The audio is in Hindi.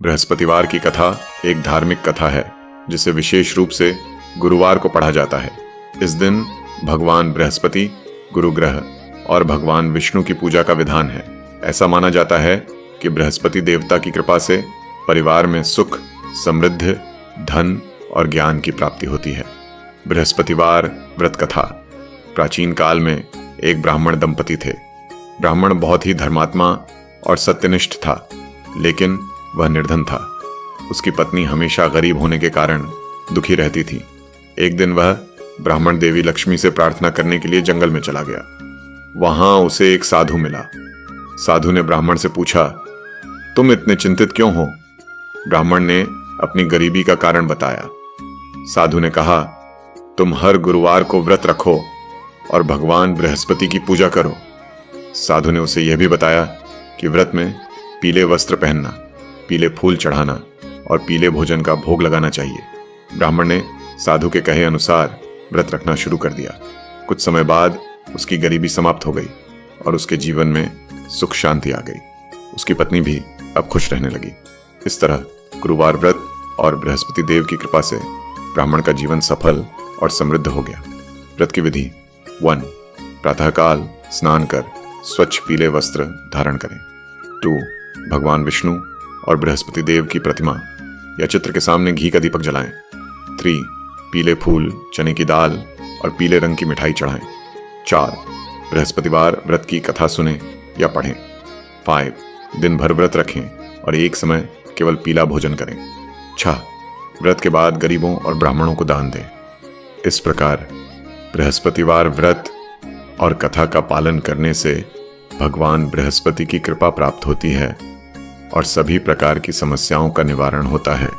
बृहस्पतिवार की कथा एक धार्मिक कथा है जिसे विशेष रूप से गुरुवार को पढ़ा जाता है। इस दिन भगवान बृहस्पति, गुरु ग्रह और भगवान विष्णु की पूजा का विधान है। ऐसा माना जाता है कि बृहस्पति देवता की कृपा से परिवार में सुख, समृद्धि, धन और ज्ञान की प्राप्ति होती है। बृहस्पतिवार व्रत कथा। प्राचीन काल में एक ब्राह्मण दंपति थे। ब्राह्मण बहुत ही धर्मात्मा और सत्यनिष्ठ था, लेकिन वह निर्धन था। उसकी पत्नी हमेशा गरीब होने के कारण दुखी रहती थी। एक दिन वह ब्राह्मण देवी लक्ष्मी से प्रार्थना करने के लिए जंगल में चला गया। वहां उसे एक साधु मिला। साधु ने ब्राह्मण से पूछा, तुम इतने चिंतित क्यों हो? ब्राह्मण ने अपनी गरीबी का कारण बताया। साधु ने कहा, तुम हर गुरुवार को व्रत रखो और भगवान बृहस्पति की पूजा करो। साधु ने उसे यह भी बताया कि व्रत में पीले वस्त्र पहनना, पीले फूल चढ़ाना और पीले भोजन का भोग लगाना चाहिए। ब्राह्मण ने साधु के कहे अनुसार व्रत रखना शुरू कर दिया। कुछ समय बाद उसकी गरीबी समाप्त हो गई और उसके जीवन में सुख शांति आ गई। उसकी पत्नी भी अब खुश रहने लगी। इस तरह गुरुवार व्रत और बृहस्पति देव की कृपा से ब्राह्मण का जीवन सफल और समृद्ध हो गया। व्रत की विधि 1. प्रातःकाल स्नान कर स्वच्छ पीले वस्त्र धारण करें। 2. भगवान विष्णु और बृहस्पति देव की प्रतिमा या चित्र के सामने घी का दीपक जलाएं। 3. पीले फूल, चने की दाल और पीले रंग की मिठाई चढ़ाएं। 4. बृहस्पतिवार व्रत की कथा सुने या पढ़ें। 5. दिन भर व्रत रखें और एक समय केवल पीला भोजन करें। 6. व्रत के बाद गरीबों और ब्राह्मणों को दान दें। इस प्रकार बृहस्पतिवार व्रत और कथा का पालन करने से भगवान बृहस्पति की कृपा प्राप्त होती है और सभी प्रकार की समस्याओं का निवारण होता है।